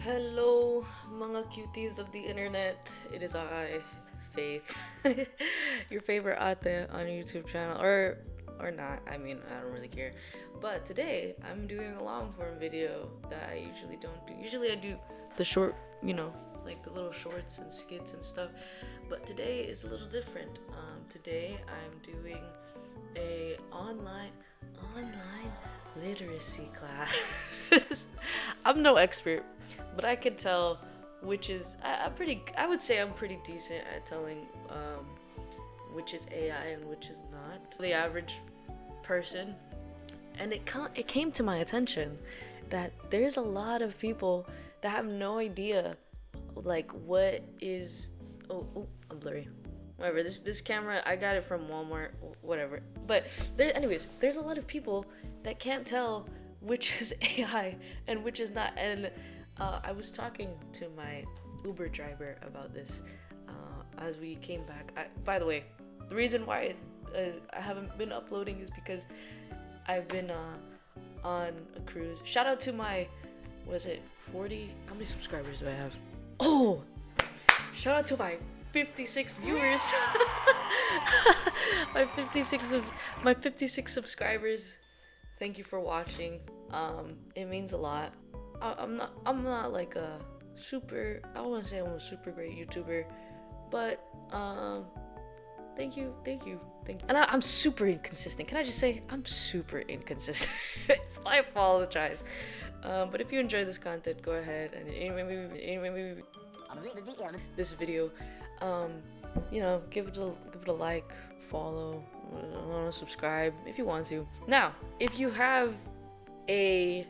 Hello, mga cuties of the internet. It is I, Faith, your favorite ate on YouTube channel, or not. I mean, I don't really care. But today, I'm doing a long form video that I usually don't do. Usually, I do the short, like the little shorts and skits and stuff. But today is a little different. Today, I'm doing a online literacy class. I'm no expert, but I can tell which is I'm pretty. I would say I'm pretty decent at telling which is AI and which is not. The average person, and it came to my attention that there's a lot of people that have no idea like what is. Oh, I'm blurry. Whatever. This camera, I got it from Walmart. Whatever. But there's a lot of people that can't tell which is AI and which is not. And I was talking to my Uber driver about this as we came back. By the way, the reason why I haven't been uploading is because I've been on a cruise. Shout out to my, was it 40? How many subscribers do I have? Oh, shout out to my 56 viewers. my 56 subscribers. Thank you for watching. It means a lot. I'm not like a super, I wouldn't say I'm a super great YouTuber, but thank you. And I'm super inconsistent. Can I just say I'm super inconsistent? So I apologize. But if you enjoy this content, go ahead and this video, give it a like, follow, subscribe if you want to. Now, if you have a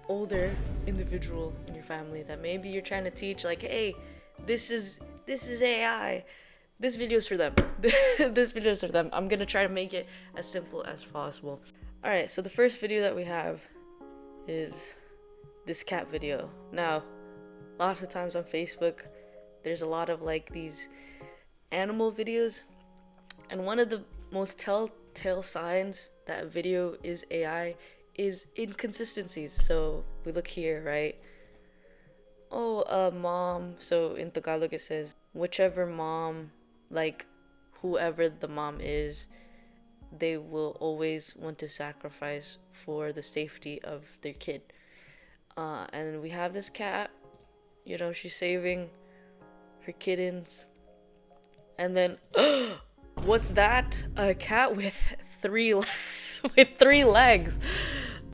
older individual in your family that maybe you're trying to teach, like, hey, this is AI, this video's for them. This video's for them. I'm gonna try to make it as simple as possible. All right, so the first video that we have is this cat video. Now, lots of times on Facebook, there's a lot of like these animal videos, and one of the most telltale signs that a video is AI is inconsistencies. So we look here, right? Oh, mom. So in Tagalog it says, whichever mom, like whoever the mom is, they will always want to sacrifice for the safety of their kid. And we have this cat, she's saving her kittens. And then, what's that? A cat with three legs.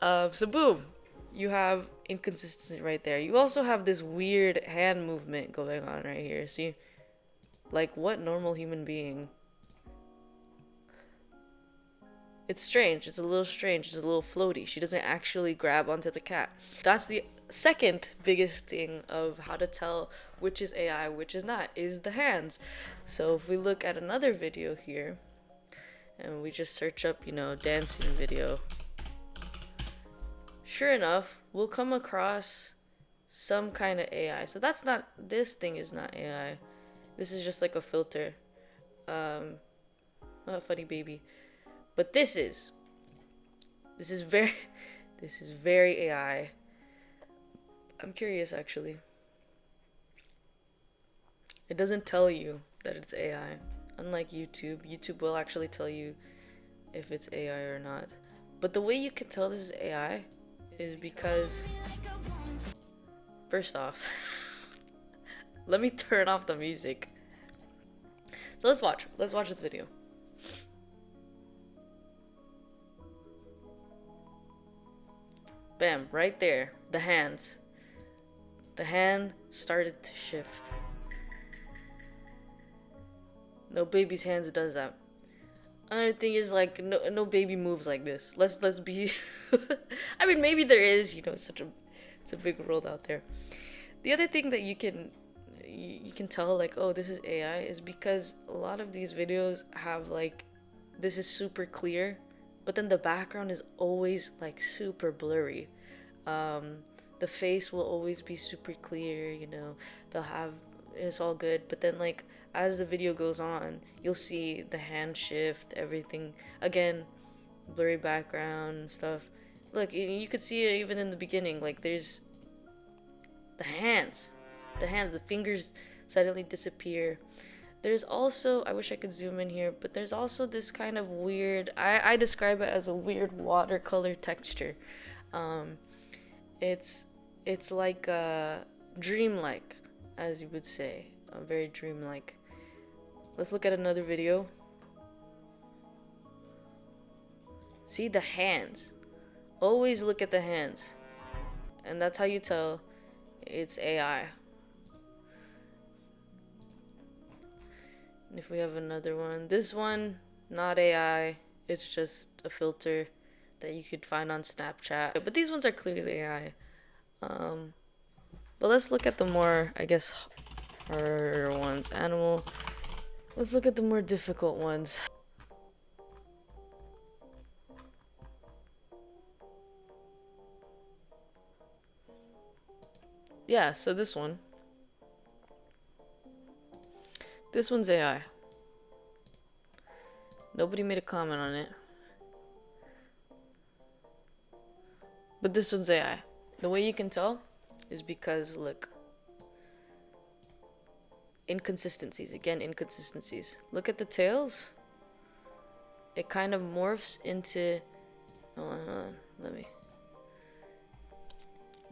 So boom, you have inconsistency right there. You also have this weird hand movement going on right here. See, like what normal human being? It's strange. It's a little strange. It's a little floaty. She doesn't actually grab onto the cat. That's the second biggest thing of how to tell which is AI, which is not, is the hands. So if we look at another video here, and we just search up, dancing video, sure enough, we'll come across some kind of AI. So this thing is not AI. This is just like a filter. A funny baby. But this is very AI. I'm curious, actually. It doesn't tell you that it's AI. Unlike YouTube. YouTube will actually tell you if it's AI or not. But the way you can tell this is AI is because, first off, let me turn off the music. So let's watch this video. Bam, right there, the hands. The hand started to shift. No baby's hands does that. Another thing is, like, no baby moves like this. Let's be I mean, maybe there is, it's a big world out there. The other thing that you can tell, like, oh, this is AI, is because a lot of these videos have like, this is super clear, but then the background is always like super blurry. The face will always be super clear, they'll have, it's all good, but then like as the video goes on, you'll see the hand shift, everything again, blurry background and stuff. Look, you could see it even in the beginning, like there's The hands. The fingers suddenly disappear. There's also, I wish I could zoom in here, but there's also this kind of weird, I describe it as a weird watercolor texture. Um, it's it's like dreamlike, as you would say, very dreamlike. Let's look at another video. See the hands. Always look at the hands, and that's how you tell it's AI. And if we have another one, this one, not AI, it's just a filter that you could find on Snapchat. But these ones are clearly AI. But let's look at the more, I guess, harder ones. Animal. Let's look at the more difficult ones. Yeah, so this one. This one's AI. Nobody made a comment on it. But this one's AI. The way you can tell is because, look. Inconsistencies. Again, inconsistencies. Look at the tails. It kind of morphs into... Hold on. Let me...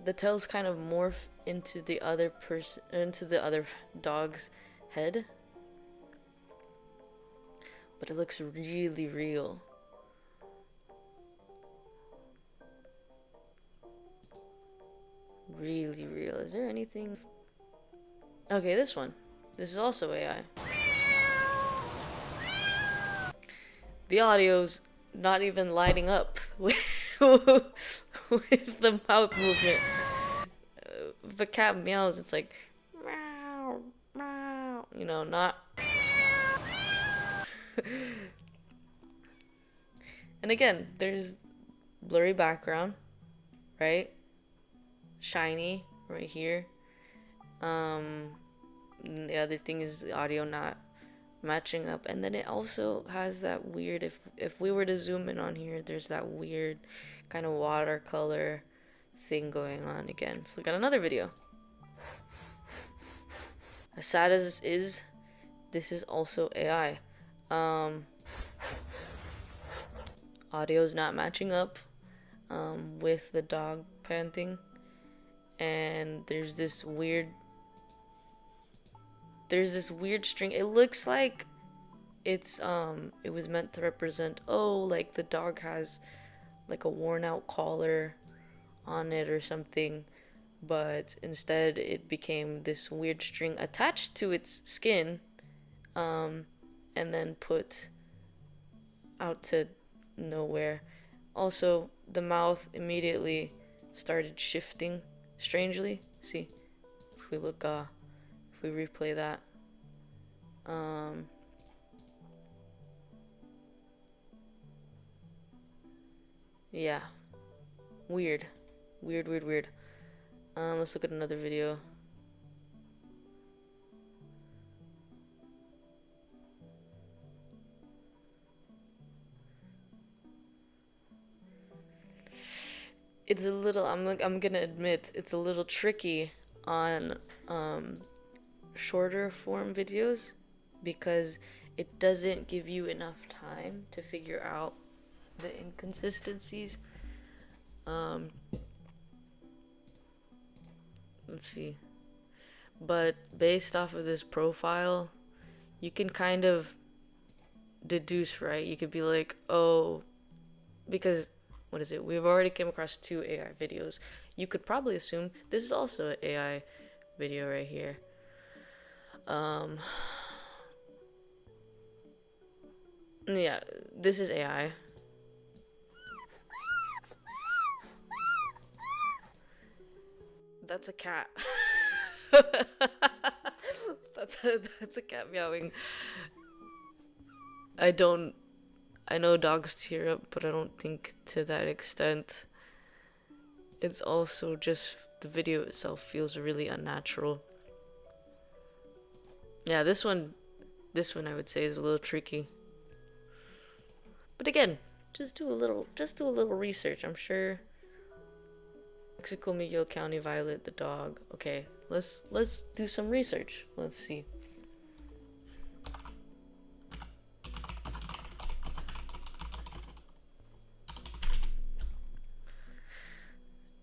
The tails kind of morph into the other person... Into the other dog's head. But it looks really real. Really real. Is there anything... Okay, this one. This is also AI. The audio's not even lining up with, with the mouth movement. If a cat meows, it's like meow, meow. You know, not. And again, there's blurry background, right? Shiny right here. The other thing is the audio not matching up, and then it also has that weird, if we were to zoom in on here, there's that weird kind of watercolor thing going on again. Let's look at another video. As sad as this is also AI. Audio's not matching up with the dog panting, and there's this weird string. It looks like it's it was meant to represent, oh, like the dog has like a worn out collar on it or something, but instead it became this weird string attached to its skin, and then put out to nowhere. Also, the mouth immediately started shifting strangely. See, if we look if we replay that, yeah, weird. Let's look at another video. It's a little, I'm gonna admit, it's a little tricky on shorter form videos because it doesn't give you enough time to figure out the inconsistencies. Let's see. But based off of this profile, you can kind of deduce, right? You could be like, oh, because what is it? We've already came across 2 AI videos. You could probably assume this is also an AI video right here. Yeah, this is AI. That's a cat. That's a cat meowing. I know dogs tear up, but I don't think to that extent. It's also just the video itself feels really unnatural. Yeah, this one I would say is a little tricky. But again, just do a little research. I'm sure Mexico, Miguel County, Violet the dog. Okay, let's do some research. Let's see.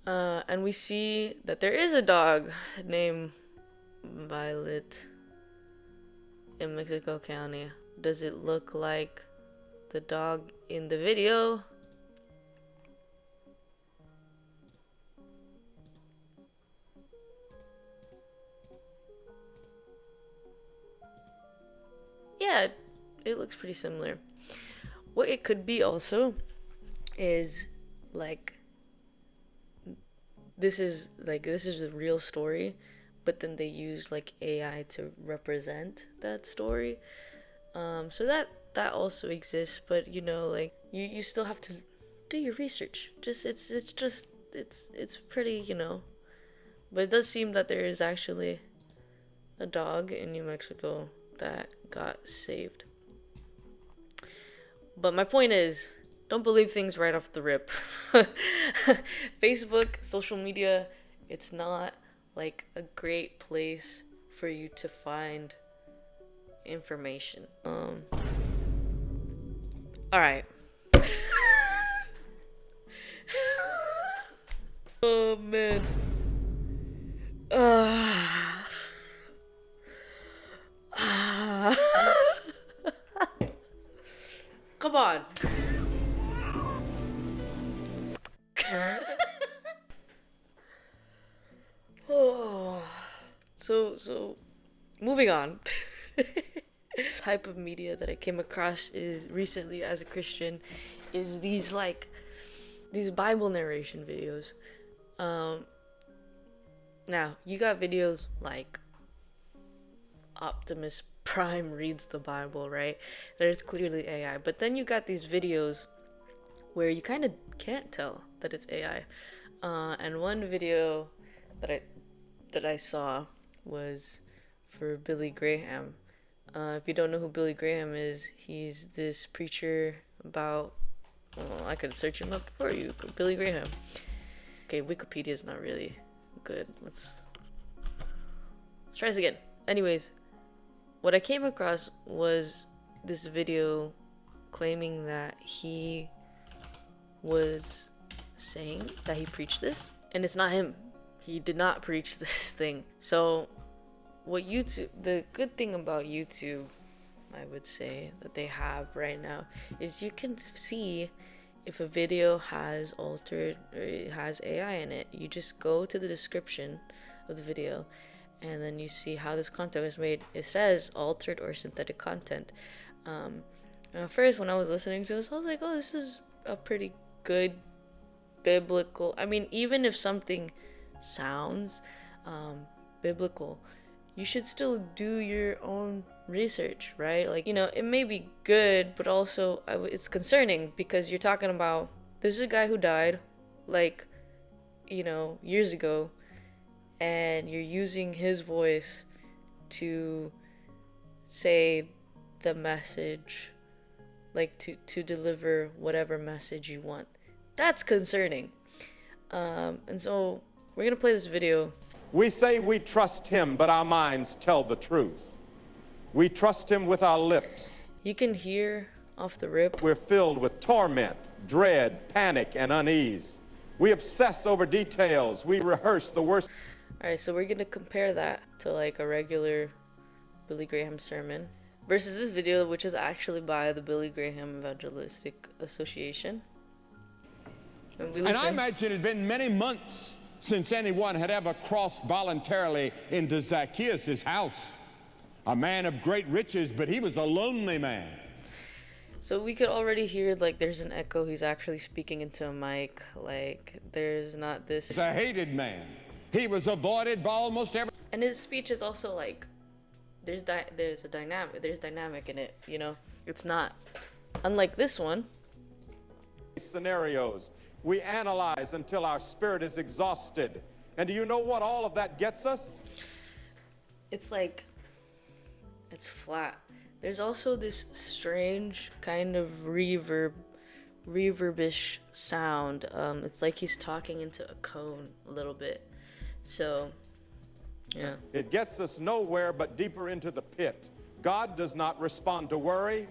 And we see that there is a dog named Violet in Mexico County. Does it look like the dog in the video? Yeah, it looks pretty similar. What it could be also is like this is a real story, but then they use like AI to represent that story. So that also exists, but you know, like you still have to do your research. It's pretty, you know. But it does seem that there is actually a dog in New Mexico that got saved. But my point is, don't believe things right off the rip. Facebook, social media, it's not like a great place for you to find information. All right. Oh man. Come on. So moving on. Type of media that I came across is recently as a Christian is these Bible narration videos. Now you got videos like Optimus Prime reads the Bible, right? There's clearly AI, but then you got these videos where you kind of can't tell that it's AI. And one video that I saw was for Billy Graham. If you don't know who Billy Graham is, he's this preacher about. Well, I could search him up for you. Billy Graham. Okay, Wikipedia is not really good. Let's try this again. Anyways, what I came across was this video claiming that he was saying that he preached this, and it's not him. He did not preach this thing. So the good thing about YouTube, I would say, that they have right now is you can see if a video has altered or it has AI in it. You just go to the description of the video and then you see how this content was made. It says altered or synthetic content. And at first when I was listening to this, I was like, oh, this is a pretty good biblical. I mean, even if something sounds biblical, you should still do your own research, right? Like, you know, it may be good, but also it's concerning because you're talking about there's a guy who died like, you know, years ago, and you're using his voice to say the message, like to deliver whatever message you want. That's concerning. And so we're gonna play this video. We say we trust him, but our minds tell the truth. We trust him with our lips. You can hear off the rip. We're filled with torment, dread, panic, and unease. We obsess over details. We rehearse the worst. All right, so we're gonna compare that to like a regular Billy Graham sermon versus this video, which is actually by the Billy Graham Evangelistic Association. And I imagine it had been many months since anyone had ever crossed voluntarily into Zacchaeus' house. A man of great riches, but he was a lonely man. So we could already hear like there's an echo. He's actually speaking into a mic. Like there's not this. He's a hated man. He was avoided by almost every. And his speech is also like there's dynamic in it. You know, it's not unlike this one. Scenarios. We analyze until our spirit is exhausted. And do you know what all of that gets us? It's like, it's flat. There's also this strange kind of reverb reverbish sound. It's like he's talking into a cone a little bit. So, yeah. It gets us nowhere but deeper into the pit. God does not respond to worry.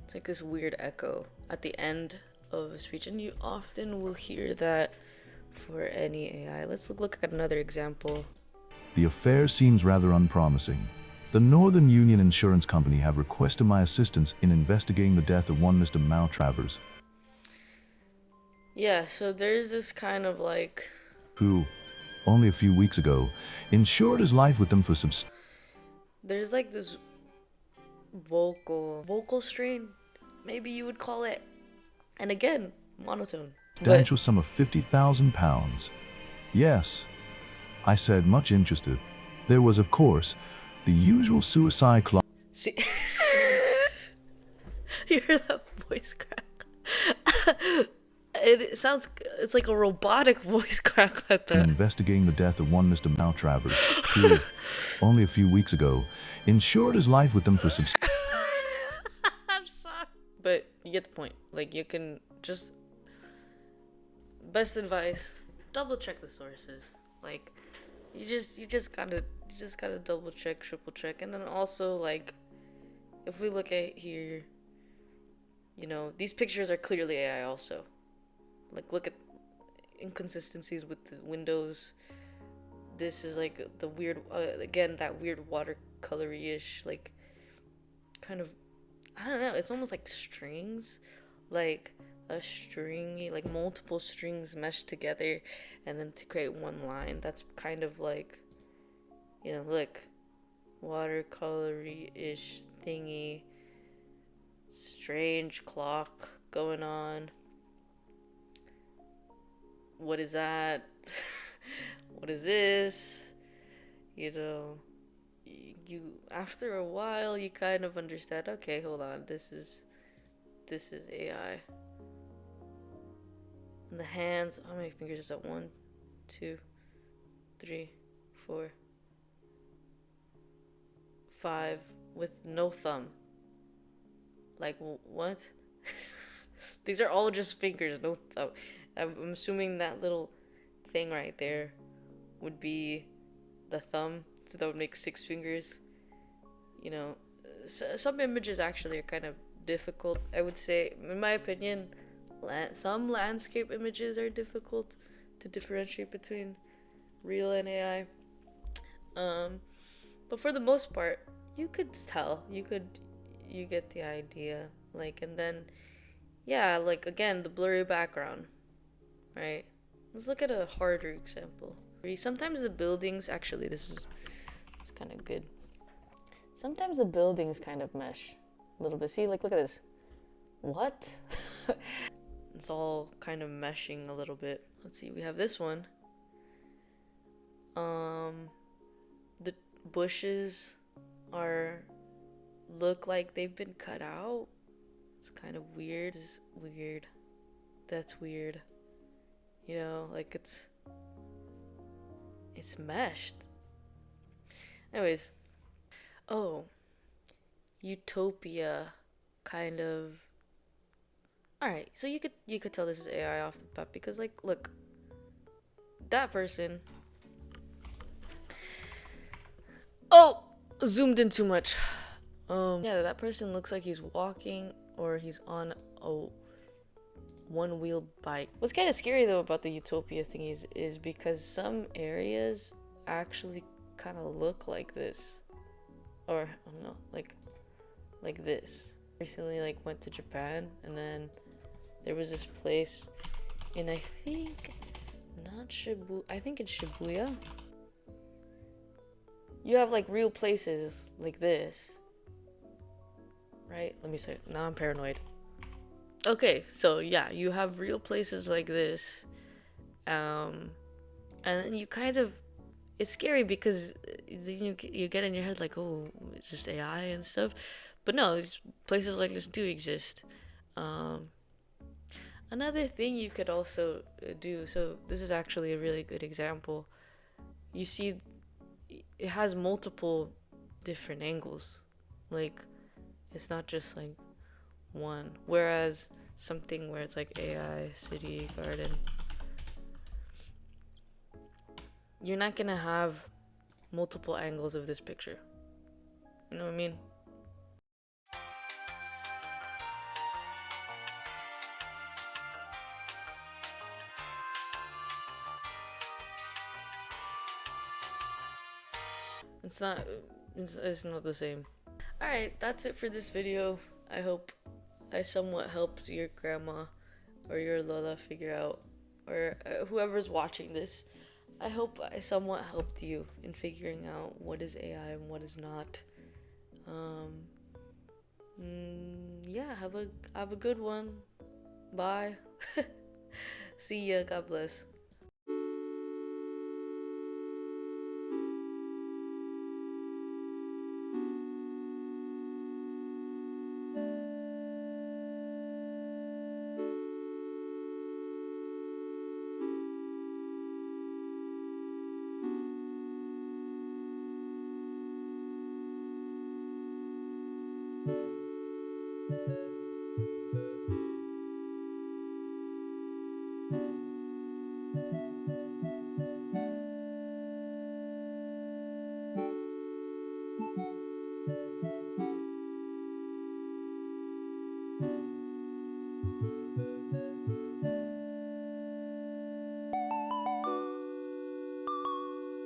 It's like this weird echo at the end of a speech, and you often will hear that for any AI. Let's look at another example. The affair seems rather unpromising. The Northern Union Insurance Company have requested my assistance in investigating the death of one Mr. Maltravers. Yeah, so there's this kind of like... who, only a few weeks ago, insured his life with them for There's like this vocal strain, maybe you would call it. And again, monotone. substantial sum of £50,000. Yes, I said, much interested. There was, of course, the usual suicide clause. See, you hear that voice crack? It sounds, it's like a robotic voice crack like that. Investigating the death of one Mr. Maltravers, who, only a few weeks ago, insured his life with them for I'm sorry. But you get the point. Like, you can just... Best advice, double check the sources. Like, you just gotta double check, triple check. And then also, like, if we look at here, you know, these pictures are clearly AI also. Like, look at inconsistencies with the windows. This is like the weird, again, that weird watercolory-ish, like, kind of, I don't know, it's almost like strings, like a stringy, like multiple strings meshed together and then to create one line. That's kind of like, you know, look, watercolory-ish thingy, strange clock going on. What is that? What is this? You know, you after a while you kind of understand, okay, hold on, this is AI. And the hands, how many fingers is that? 1, 2, 3, 4, 5 with no thumb. Like, what? These are all just fingers, no thumb. I'm assuming that little thing right there would be the thumb, so that would make 6 fingers. You know, some images actually are kind of difficult. I would say, in my opinion, some landscape images are difficult to differentiate between real and AI. But for the most part, you could tell. You get the idea. Like, and then, yeah, like, again, the blurry background. Right? Let's look at a harder example. Sometimes the buildings, actually, this is kind of good. Sometimes the buildings kind of mesh a little bit. See, like, look at this. What? It's all kind of meshing a little bit. Let's see, we have this one. The bushes look like they've been cut out. It's kind of weird. This is weird. That's weird. You know, like it's meshed. Anyways. Oh. Utopia kind of. Alright, so you could tell this is AI off the bat because, like, look. That person. Oh, zoomed in too much. Yeah, that person looks like he's walking or he's on a one-wheeled bike. What's kind of scary though about the Utopia thingies is because some areas actually kind of look like this, or I don't know, like this. Recently, like, went to Japan, and then there was this place in, I think, not Shibuya, I think it's Shibuya. You have like real places like this, right? Let me say, now I'm paranoid. Okay, so yeah, you have real places like this, and then you kind of, it's scary because you get in your head like, oh, it's just AI and stuff, but no, these places like this do exist. Another thing you could also do, so this is actually a really good example. You see, it has multiple different angles, like it's not just like one, whereas something where it's like AI, city, garden. You're not gonna have multiple angles of this picture. You know what I mean? It's not, it's not the same. Alright, that's it for this video. I hope I somewhat helped your grandma or your Lola figure out, or whoever's watching this, I hope I somewhat helped you in figuring out what is AI and what is not. Yeah, have a good one. Bye. See ya. God bless.